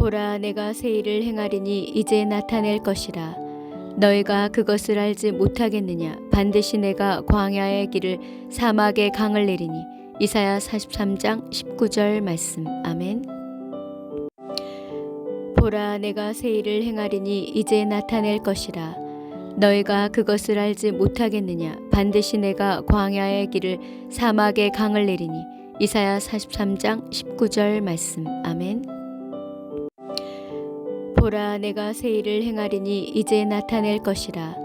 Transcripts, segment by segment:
보라, 내가 새 일을 행하리니 이제 나타낼 것이라. 너희가 그것을 알지 못하겠느냐? 반드시 내가 광야의 길을 사막의 강을 내리니. 이사야 43장 19절 말씀. 아멘. 보라, 내가 새 일을 행하리니 이제 나타낼 것이라. 너희가 그것을 알지 못하겠느냐? 반드시 내가 광야의 길을 사막의 강을 내리니. 이사야 43장 19절 말씀. 아멘. 보라, 내가 새 일을 행하리니 이제 나타낼 것이라.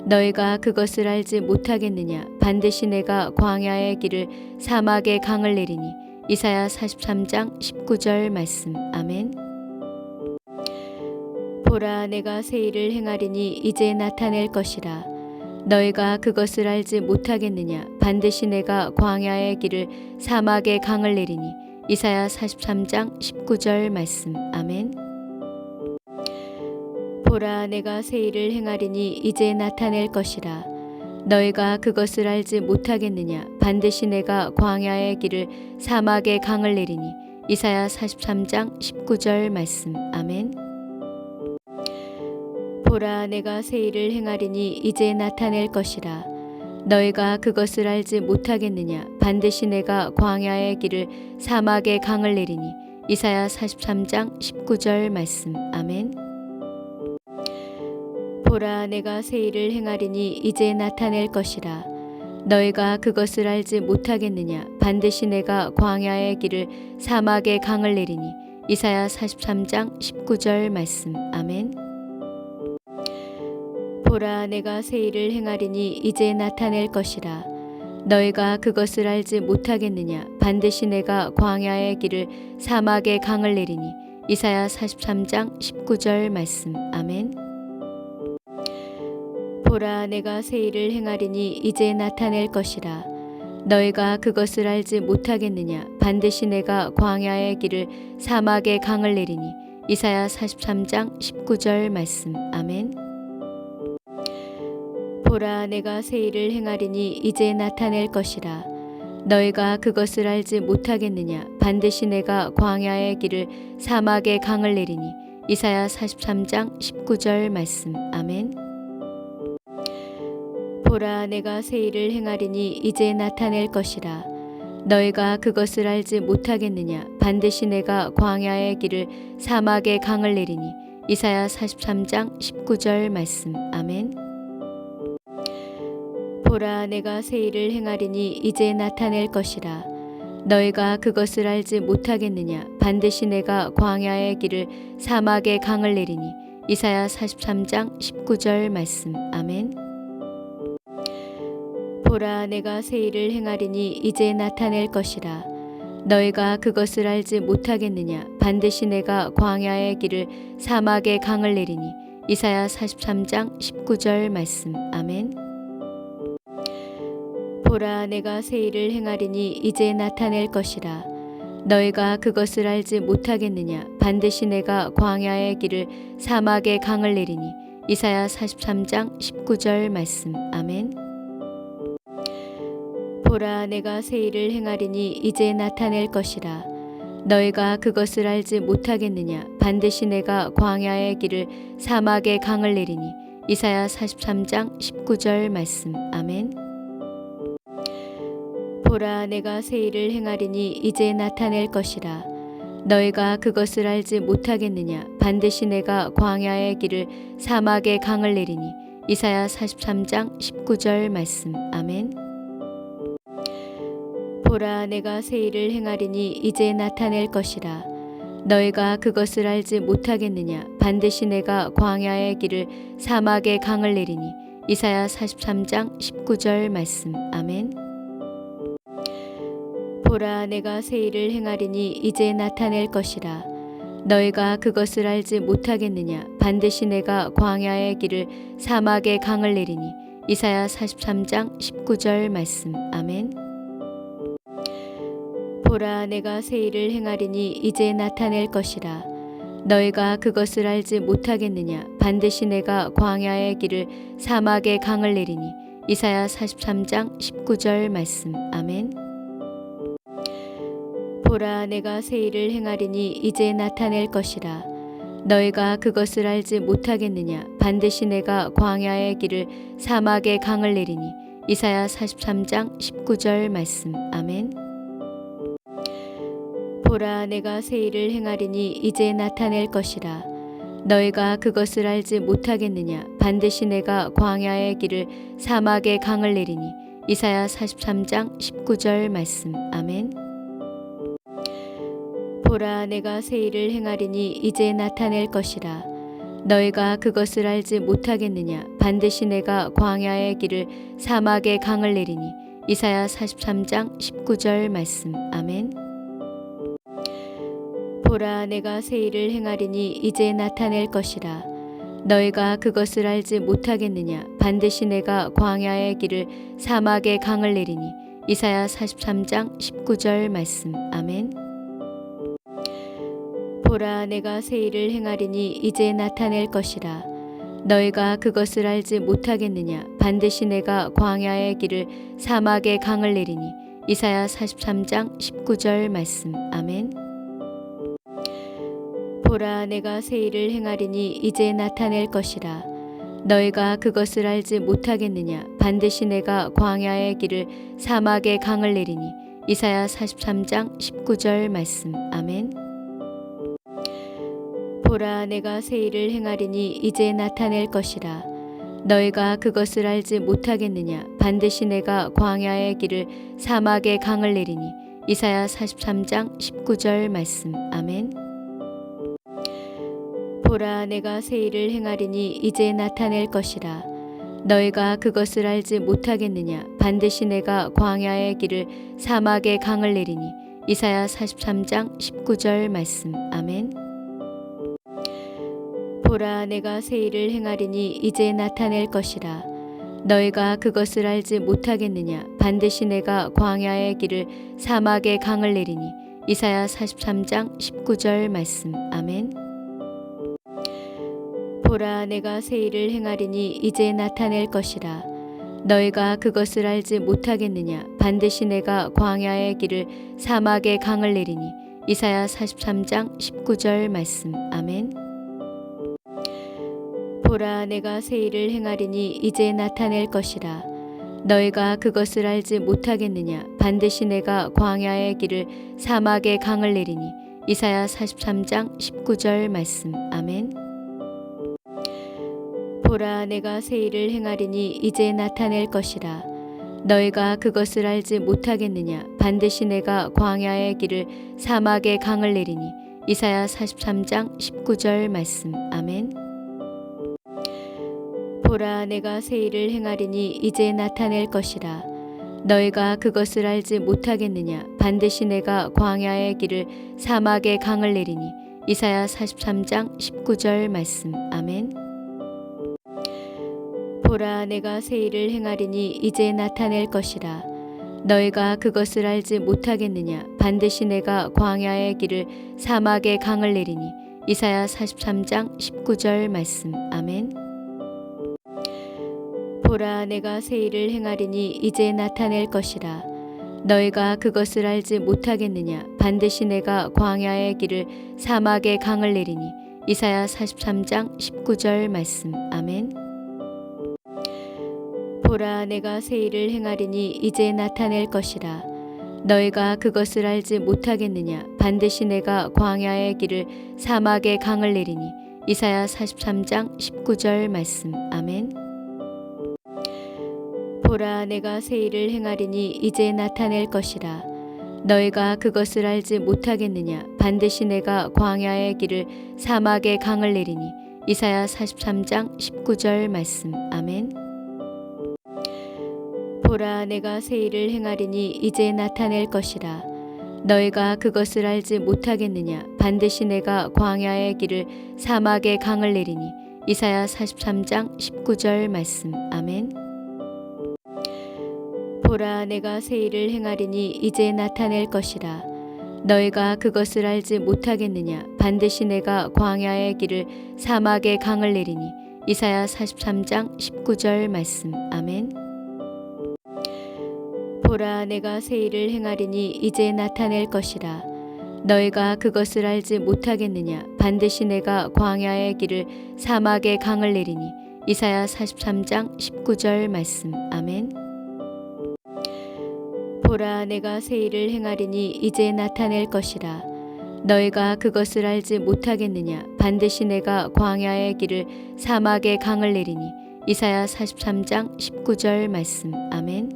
너희가 그것을 알지 못하겠느냐? 반드시 내가 광야의 길을 사막의 강을 내리니. 이사야 43장 19절 말씀. 아멘. 보라, 내가 새 일을 행하리니 이제 나타낼 것이라. 너희가 그것을 알지 못하겠느냐? 반드시 내가 광야의 길을 사막의 강을 내리니. 이사야 43장 19절 말씀. 아멘. 보라, 내가 새 일을 행하리니 이제 나타낼 것이라. 너희가 그것을 알지 못하겠느냐? 반드시 내가 광야의 길을 사막의 강을 내리니. 이사야 43장 19절 말씀. 아멘. 보라, 내가 새 일을 행하리니 이제 나타낼 것이라. 너희가 그것을 알지 못하겠느냐? 반드시 내가 광야의 길을 사막의 강을 내리니. 이사야 43장 19절 말씀. 아멘. 보라, 내가 새 일을 행하리니 이제 나타낼 것이라. 너희가 그것을 알지 못하겠느냐? 반드시 내가 광야의 길을 사막의 강을 내리니. 이사야 43장 19절 말씀. 아멘. 보라, 내가 새 일을 행하리니 이제 나타낼 것이라. 너희가 그것을 알지 못하겠느냐? 반드시 내가 광야의 길을 사막의 강을 내리니. 이사야 43장 19절 말씀. 아멘. 보라, 내가 새 일을 행하리니 이제 나타낼 것이라. 너희가 그것을 알지 못하겠느냐? 반드시 내가 광야의 길을 사막의 강을 내리니. 이사야 43장 19절 말씀. 아멘. 보라, 내가 새 일을 행하리니 이제 나타낼 것이라. 너희가 그것을 알지 못하겠느냐? 반드시 내가 광야의 길을 사막의 강을 내리니. 이사야 43장 19절 말씀. 아멘. 보라, 내가 새 일을 행하리니 이제 나타낼 것이라. 너희가 그것을 알지 못하겠느냐? 반드시 내가 광야의 길을 사막의 강을 내리니. 이사야 43장 19절 말씀. 아멘. 보라, 내가 새 일을 행하리니 이제 나타낼 것이라. 너희가 그것을 알지 못하겠느냐? 반드시 내가 광야의 길을 사막의 강을 내리니. 이사야 43장 19절 말씀. 아멘. 보라, 내가 새 일을 행하리니 이제 나타낼 것이라. 너희가 그것을 알지 못하겠느냐? 반드시 내가 광야의 길을 사막의 강을 내리니. 이사야 43장 19절 말씀. 아멘. 보라, 내가 새 일을 행하리니 이제 나타낼 것이라. 너희가 그것을 알지 못하겠느냐? 반드시 내가 광야의 길을 사막의 강을 내리니. 이사야 43장 19절 말씀. 아멘. 보라, 내가 새 일을 행하리니 이제 나타낼 것이라. 너희가 그것을 알지 못하겠느냐? 반드시 내가 광야의 길을 사막의 강을 내리니. 이사야 43장 19절 말씀. 아멘. 보라, 내가 새 일을 행하리니 이제 나타낼 것이라. 너희가 그것을 알지 못하겠느냐? 반드시 내가 광야의 길을 사막의 강을 내리니. 이사야 43장 19절 말씀. 아멘. 보라, 내가 새 일을 행하리니 이제 나타낼 것이라. 너희가 그것을 알지 못하겠느냐? 반드시 내가 광야의 길을 사막의 강을 내리니. 이사야 43장 19절 말씀. 아멘. 보라, 내가 새 일을 행하리니 이제 나타낼 것이라. 너희가 그것을 알지 못하겠느냐? 반드시 내가 광야의 길을 사막의 강을 내리니. 이사야 43장 19절 말씀. 아멘. 보라, 내가 새 일을 행하리니 이제 나타낼 것이라. 너희가 그것을 알지 못하겠느냐? 반드시 내가 광야의 길을 사막의 강을 내리니. 이사야 43장 19절 말씀. 아멘. 보라, 내가 새 일을 행하리니 이제 나타낼 것이라. 너희가 그것을 알지 못하겠느냐 반드시 내가 광야의 길을 사막의 강을 내리니 이사야 43장 19절 말씀. 아멘. 보라 내가 새 일을 행하리니 이제 나타낼 것이라 너희가 그것을 알지 못하겠느냐 반드시 내가 광야의 길을 사막의 강을 내리니 이사야 43장 19절 말씀. 아멘. 보라 내가 새 일을 행하리니 이제 나타낼 것이라 너희가 그것을 알지 못하겠느냐 반드시 내가 광야의 길을 사막의 강을 내리니 이사야 43장 19절 말씀. 아멘. 보라 내가 새 일을 행하리니 이제 나타낼 것이라 너희가 그것을 알지 못하겠느냐 반드시 내가 광야의 길을 사막의 강을 내리니 이사야 43장 19절 말씀. 아멘. 보라 내가 새 일을 행하리니 이제 나타낼 것이라 너희가 그것을 알지 못하겠느냐 반드시 내가 광야의 길을 사막의 강을 내리니 이사야 43장 19절 말씀. 아멘. 보라 내가 새 일을 행하리니 이제 나타낼 것이라 너희가 그것을 알지 못하겠느냐 반드시 내가 광야의 길을 사막의 강을 내리니 이사야 43장 19절 말씀. 아멘. 보라 내가 새 일을 행하리니 이제 나타낼 것이라 너희가 그것을 알지 못하겠느냐 반드시 내가 광야의 길을 사막의 강을 내리니 이사야 43장 19절 말씀. 아멘. 보라 내가 새 일을 행하리니 이제 나타낼 것이라 너희가 그것을 알지 못하겠느냐 반드시 내가 광야의 길을 사막의 강을 내리니 이사야 43장 19절 말씀. 아멘. 보라 내가 새 일을 행하리니 이제 나타낼 것이라 너희가 그것을 알지 못하겠느냐 반드시 내가 광야의 길을 사막의 강을 내리니 이사야 43장 19절 말씀. 아멘. 보라 내가 새 일을 행하리니 이제 나타낼 것이라 너희가 그것을 알지 못하겠느냐 반드시 내가 광야의 길을 사막의 강을 내리니 이사야 43장 19절 말씀. 아멘. 보라 내가 새 일을 행하리니 이제 나타낼 것이라 너희가 그것을 알지 못하겠느냐 반드시 내가 광야의 길을 사막의 강을 내리니 이사야 43장 19절 말씀. 아멘. 보라 내가 새 일을 행하리니 이제 나타낼 것이라 너희가 그것을 알지 못하겠느냐 반드시 내가 광야의 길을 사막의 강을 내리니 이사야 43장 19절 말씀. 아멘. 보라 내가 새 일을 행하리니 이제 나타낼 것이라 너희가 그것을 알지 못하겠느냐 반드시 내가 광야의 길을 사막의 강을 내리니 이사야 43장 19절 말씀. 아멘. 보라 내가 새 일을 행하리니 이제 나타낼 것이라 너희가 그것을 알지 못하겠느냐 반드시 내가 광야의 길을 사막의 강을 내리니 이사야 43장 19절 말씀. 아멘. 보라 내가 새 일을 행하리니 이제 나타낼 것이라 너희가 그것을 알지 못하겠느냐 반드시 내가 광야의 길을 사막의 강을 내리니 이사야 43장 19절 말씀. 아멘. 보라 내가 새 일을 행하리니 이제 나타낼 것이라 너희가 그것을 알지 못하겠느냐 반드시 내가 광야의 길을 사막의 강을 내리니 이사야 43장 19절 말씀. 아멘. 보라 내가 새 일을 행하리니 이제 나타낼 것이라 너희가 그것을 알지 못하겠느냐 반드시 내가 광야의 길을 사막의 강을 내리니 이사야 43장 19절 말씀. 아멘. 보라 내가 새 일을 행하리니 이제 나타낼 것이라 너희가 그것을 알지 못하겠느냐 반드시 내가 광야의 길을 사막의 강을 내리니 이사야 43장 19절 말씀. 아멘. 보라 내가 새 일을 행하리니 이제 나타낼 것이라 너희가 그것을 알지 못하겠느냐 반드시 내가 광야의 길을 사막의 강을 내리니 이사야 43장 19절 말씀. 아멘. 보라 내가 새 일을 행하리니 이제 나타낼 것이라 너희가 그것을 알지 못하겠느냐? 반드시 내가 광야의 길을 사막의 강을 내리니. 이사야 43장 19절 말씀. 아멘. 보라, 내가 새 일을 행하리니 이제 나타낼 것이라. 너희가 그것을 알지 못하겠느냐? 반드시 내가 광야의 길을 사막의 강을 내리니. 이사야 43장 19절 말씀. 아멘.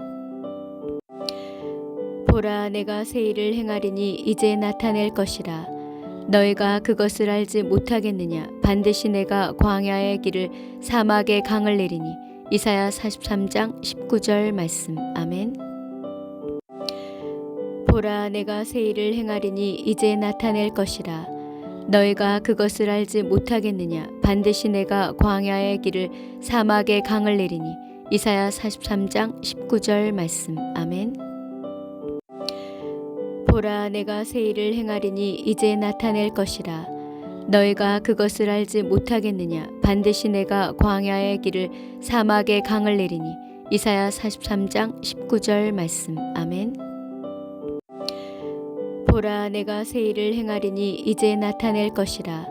보라, 내가 새 일을 행하리니 이제 나타낼 것이라. 너희가 그것을 알지 못하겠느냐? 반드시 내가 광야의 길을 사막의 강을 내리니. 이사야 43장 19절 말씀. 아멘. 보라, 내가 새 일을 행하리니 이제 나타낼 것이라. 너희가 그것을 알지 못하겠느냐? 반드시 내가 광야의 길을 사막의 강을 내리니. 이사야 43장 19절 말씀. 아멘. 보라, 내가 새 일을 행하리니 이제 나타낼 것이라. 너희가 그것을 알지 못하겠느냐? 반드시 내가 광야의 길을 사막의 강을 내리니. 이사야 43장 19절 말씀. 아멘. 보라, 내가 새 일을 행하리니 이제 나타낼 것이라.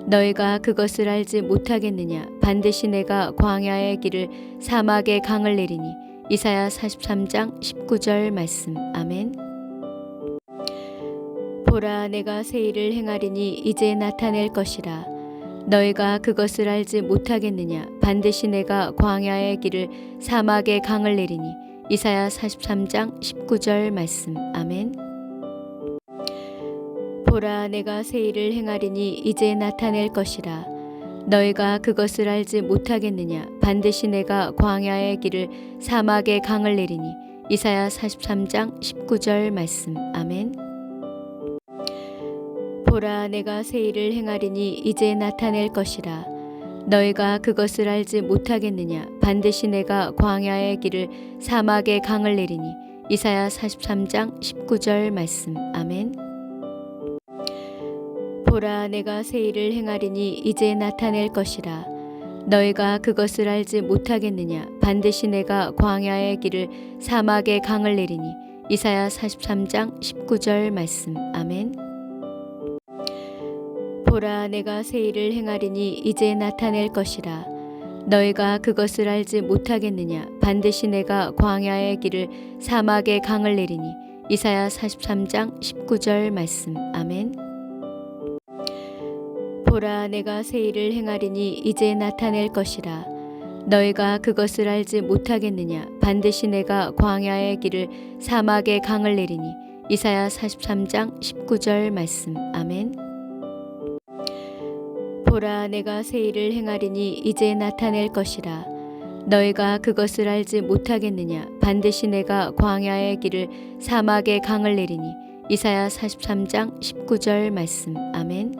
너희가 그것을 알지 못하겠느냐? 반드시 내가 광야의 길을 사막의 강을 내리니. 이사야 43장 19절 말씀. 아멘. 보라, 내가 새 일을 행하리니 이제 나타낼 것이라. 너희가 그것을 알지 못하겠느냐? 반드시 내가 광야의 길을 사막의 강을 내리니. 이사야 43장 19절 말씀. 아멘. 보라, 내가 새 일을 행하리니 이제 나타낼 것이라. 너희가 그것을 알지 못하겠느냐? 반드시 내가 광야의 길을 사막의 강을 내리니. 이사야 43장 19절 말씀. 아멘. 보라, 내가 새 일을 행하리니 이제 나타낼 것이라. 너희가 그것을 알지 못하겠느냐? 반드시 내가 광야의 길을 사막의 강을 내리니. 이사야 43장 19절 말씀. 아멘. 보라, 내가 새 일을 행하리니 이제 나타낼 것이라. 너희가 그것을 알지 못하겠느냐? 반드시 내가 광야의 길을 사막의 강을 내리니. 이사야 43장 19절 말씀. 아멘. 보라, 내가 새 일을 행하리니 이제 나타낼 것이라. 너희가 그것을 알지 못하겠느냐? 반드시 내가 광야의 길을 사막의 강을 내리니. 이사야 43장 19절 말씀. 아멘. 보라, 내가 새 일을 행하리니 이제 나타낼 것이라. 너희가 그것을 알지 못하겠느냐? 반드시 내가 광야의 길을 사막의 강을 내리니. 이사야 43장 19절 말씀. 아멘. 보라, 내가 새 일을 행하리니 이제 나타낼 것이라. 너희가 그것을 알지 못하겠느냐? 반드시 내가 광야의 길을 사막의 강을 내리니. 이사야 43장 19절 말씀. 아멘.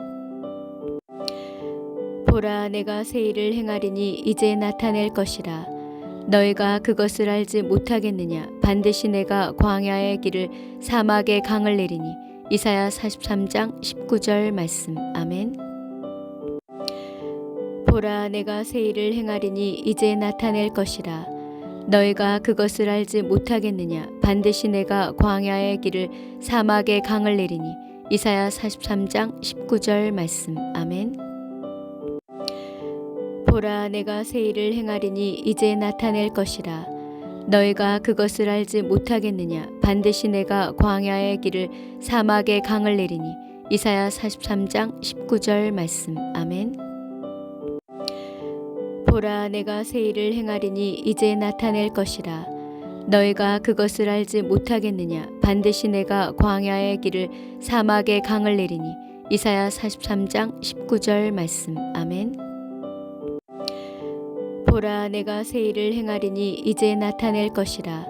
보라, 내가 새 일을 행하리니 이제 나타낼 것이라. 너희가 그것을 알지 못하겠느냐? 반드시 내가 광야의 길을 사막의 강을 내리니. 이사야 43장 19절 말씀. 아멘. 보라, 내가 새 일을 행하리니 이제 나타낼 것이라. 너희가 그것을 알지 못하겠느냐? 반드시 내가 광야의 길을 사막의 강을 내리니. 이사야 43장 19절 말씀. 아멘. 보라, 내가 새 일을 행하리니 이제 나타낼 것이라. 너희가 그것을 알지 못하겠느냐? 반드시 내가 광야의 길을 사막의 강을 내리니. 이사야 43장 19절 말씀. 아멘. 보라, 내가 새 일을 행하리니 이제 나타낼 것이라. 너희가 그것을 알지 못하겠느냐? 반드시 내가 광야의 길을 사막의 강을 내리니. 이사야 43장 19절 말씀. 아멘. 보라, 내가 새 일을 행하리니 이제 나타낼 것이라.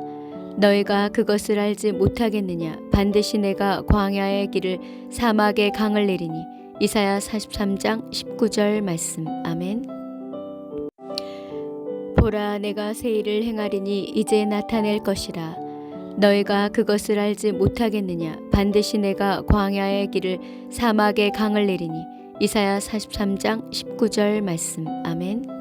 너희가 그것을 알지 못하겠느냐? 반드시 내가 광야의 길을 사막의 강을 내리니. 이사야 43장 19절 말씀. 아멘. 보라, 내가 새 일을 행하리니 이제 나타낼 것이라. 너희가 그것을 알지 못하겠느냐? 반드시 내가 광야의 길을 사막의 강을 내리니. 이사야 43장 19절 말씀. 아멘.